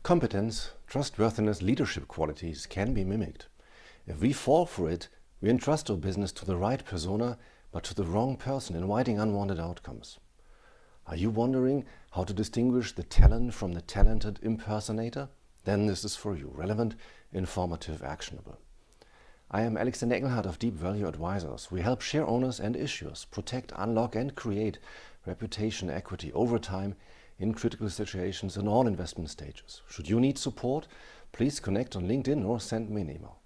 Competence, trustworthiness, leadership qualities can be mimicked. If we fall for it, we entrust our business to the right persona, but to the wrong person, inviting unwanted outcomes. Are you wondering how to distinguish the talent from the talented impersonator? Then this is for you, relevant, informative, actionable. I am Alexander Engelhardt of Deep Value Advisors. We help share owners and issuers protect, unlock and create reputation equity over time in critical situations in all investment stages. Should you need support, please connect on LinkedIn or send me an email.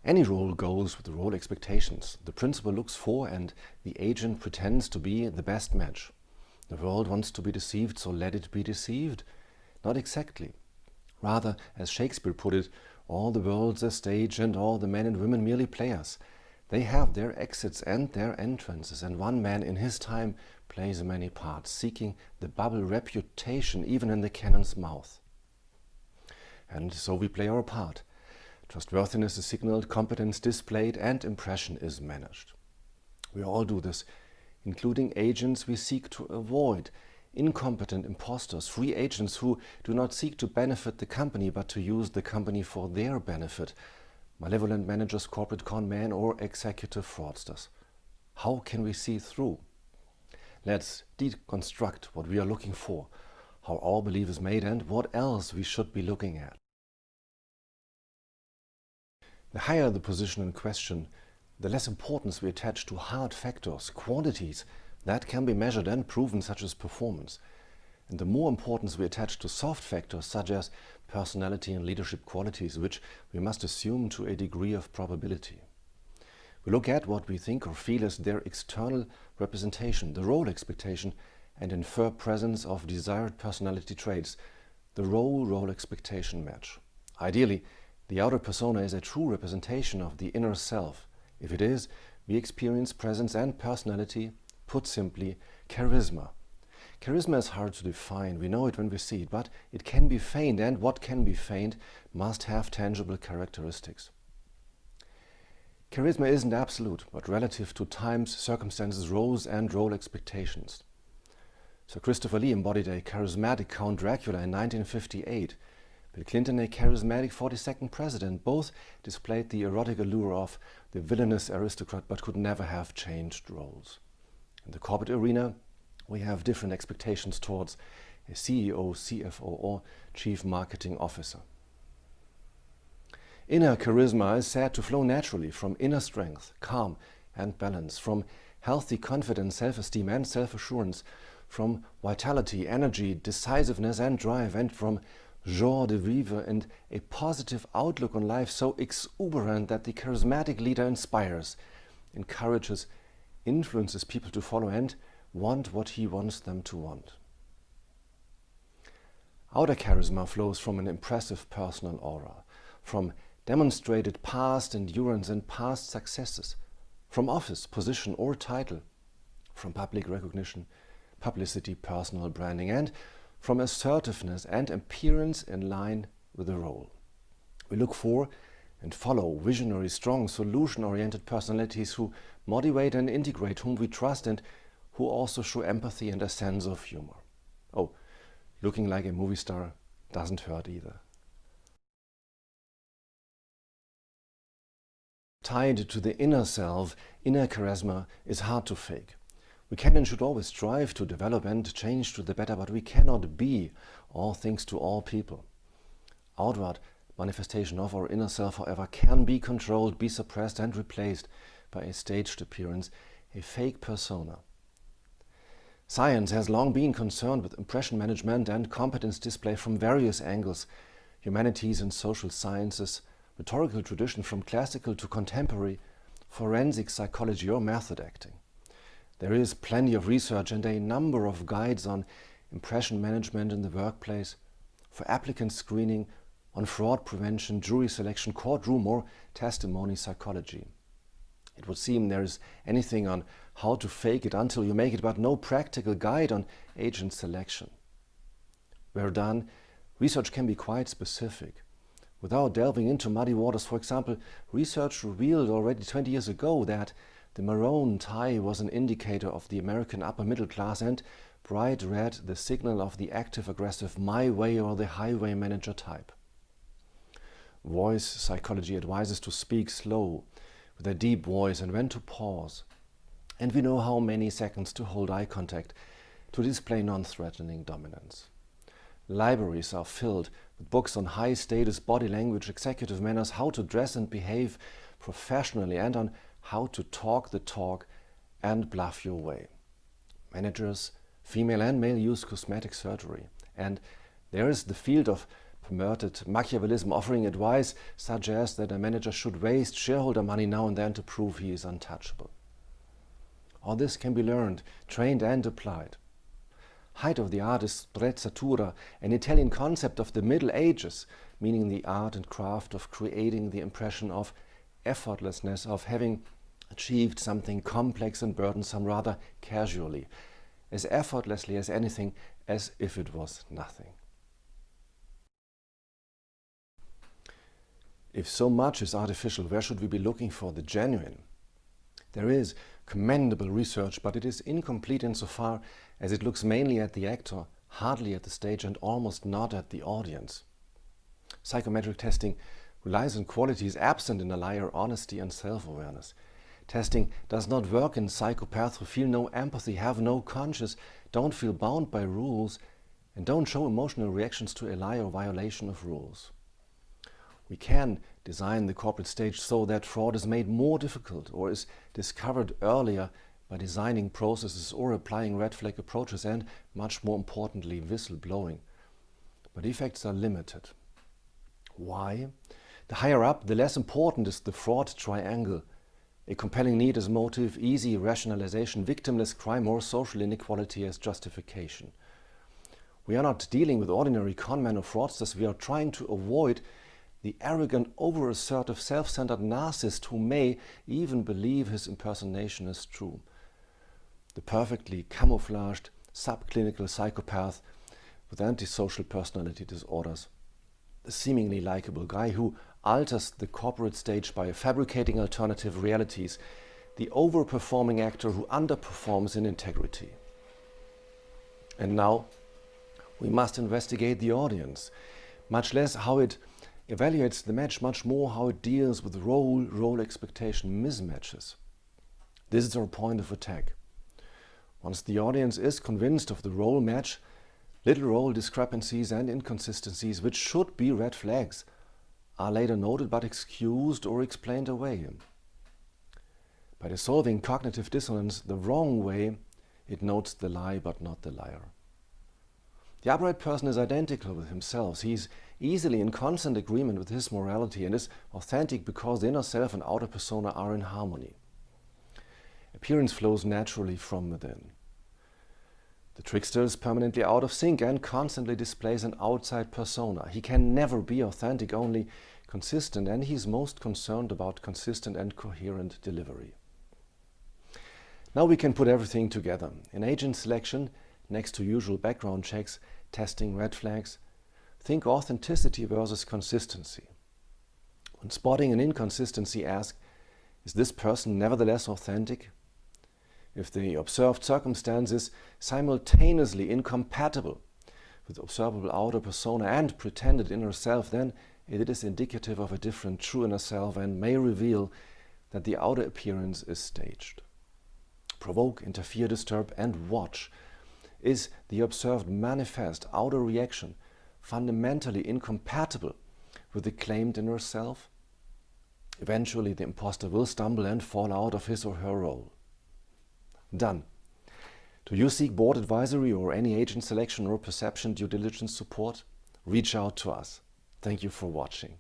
Any role goes with the role expectations. The principal looks for and the agent pretends to be the best match. The world wants to be deceived, so let it be deceived. Not exactly. Rather, as Shakespeare put it, all the world's a stage and all the men and women merely players. They have their exits and their entrances, and one man in his time plays many parts, seeking the bubble reputation even in the cannon's mouth. And so we play our part. Trustworthiness is signaled, competence displayed, and impression is managed. We all do this, including agents we seek to avoid, incompetent impostors, free agents who do not seek to benefit the company but to use the company for their benefit, malevolent managers, corporate con men, or executive fraudsters. How can we see through? Let's deconstruct what we are looking for, how our belief is made, and what else we should be looking at. The higher the position in question, the less importance we attach to hard factors, quantities that can be measured and proven, such as performance. And the more importance we attach to soft factors, such as personality and leadership qualities, which we must assume to a degree of probability. We look at what we think or feel as their external representation, the role expectation, and infer presence of desired personality traits, the role expectation match. Ideally, the outer persona is a true representation of the inner self. If it is, we experience presence and personality, put simply, charisma. Charisma is hard to define, we know it when we see it, but it can be feigned, and what can be feigned must have tangible characteristics. Charisma isn't absolute, but relative to times, circumstances, roles and role expectations. Sir Christopher Lee embodied a charismatic Count Dracula in 1958. Bill Clinton, a charismatic 42nd president. Both displayed the erotic allure of the villainous aristocrat, but could never have changed roles. In the corporate arena, we have different expectations towards a CEO, CFO, or Chief Marketing Officer. Inner charisma is said to flow naturally from inner strength, calm and balance, from healthy confidence, self-esteem and self-assurance, from vitality, energy, decisiveness and drive, and from joie de vivre and a positive outlook on life so exuberant that the charismatic leader inspires, encourages, influences people to follow and want what he wants them to want. Outer charisma flows from an impressive personal aura, from demonstrated past endurance and past successes, from office, position or title, from public recognition, publicity, personal branding, and from assertiveness and appearance in line with the role. We look for and follow visionary, strong, solution-oriented personalities who motivate and integrate, whom we trust and who also show empathy and a sense of humor. Oh, looking like a movie star doesn't hurt either. Tied to the inner self, inner charisma is hard to fake. We can and should always strive to develop and change to the better, but we cannot be all things to all people. Outward manifestation of our inner self, however, can be controlled, be suppressed and replaced by a staged appearance, a fake persona. Science has long been concerned with impression management and competence display from various angles: humanities and social sciences, rhetorical tradition from classical to contemporary, forensic psychology or method acting. There is plenty of research and a number of guides on impression management in the workplace, for applicant screening, on fraud prevention, jury selection, courtroom or testimony psychology. It would seem there is anything on how to fake it until you make it, but no practical guide on agent selection. Where done, research can be quite specific. Without delving into muddy waters, for example, research revealed already 20 years ago that the maroon tie was an indicator of the American upper middle class and bright red the signal of the active-aggressive my way or the highway manager type. Voice psychology advises to speak slow, with a deep voice, and when to pause. And we know how many seconds to hold eye contact to display non-threatening dominance. Libraries are filled with books on high-status body language, executive manners, how to dress and behave professionally, and on how to talk the talk and bluff your way. Managers, female and male, use cosmetic surgery. And there is the field of perverted Machiavellism offering advice such as that a manager should waste shareholder money now and then to prove he is untouchable. All this can be learned, trained and applied. Height of the art is sprezzatura, an Italian concept of the Middle Ages, meaning the art and craft of creating the impression of effortlessness, of having achieved something complex and burdensome rather casually, as effortlessly as anything, as if it was nothing. If so much is artificial, where should we be looking for the genuine? There is commendable research, but it is incomplete insofar as it looks mainly at the actor, hardly at the stage, and almost not at the audience. Psychometric testing relies on qualities absent in a liar: honesty and self-awareness. Testing does not work in psychopaths who feel no empathy, have no conscience, don't feel bound by rules, and don't show emotional reactions to a lie or violation of rules. We can design the corporate stage so that fraud is made more difficult or is discovered earlier by designing processes or applying red flag approaches and, much more importantly, whistleblowing. But effects are limited. Why? The higher up, the less important is the fraud triangle. A compelling need as motive, easy rationalization, victimless crime, or social inequality as justification. We are not dealing with ordinary conmen or fraudsters. We are trying to avoid the arrogant, over-assertive, self-centered narcissist who may even believe his impersonation is true. The perfectly camouflaged, subclinical psychopath with antisocial personality disorders. The seemingly likable guy who alters the corporate stage by fabricating alternative realities. The overperforming actor who underperforms in integrity. And now we must investigate the audience, much less how it evaluates the match, much more how it deals with role expectation mismatches. This is our point of attack. Once the audience is convinced of the role match, little role discrepancies and inconsistencies, which should be red flags, are later noted but excused or explained away. By dissolving cognitive dissonance the wrong way, it notes the lie but not the liar. The upright person is identical with himself. He is easily in constant agreement with his morality and is authentic because the inner self and outer persona are in harmony. Appearance flows naturally from within. The trickster is permanently out of sync and constantly displays an outside persona. He can never be authentic, only consistent, and he is most concerned about consistent and coherent delivery. Now we can put everything together. In agent selection, next to usual background checks, testing red flags, think authenticity versus consistency. When spotting an inconsistency, ask, is this person nevertheless authentic? If the observed circumstance is simultaneously incompatible with observable outer persona and pretended inner self, then it is indicative of a different true inner self and may reveal that the outer appearance is staged. Provoke, interfere, disturb, and watch. Is the observed manifest outer reaction fundamentally incompatible with the claimed inner self? Eventually, the imposter will stumble and fall out of his or her role. Done. Do you seek board advisory or any agent selection or perception due diligence support? Reach out to us. Thank you for watching.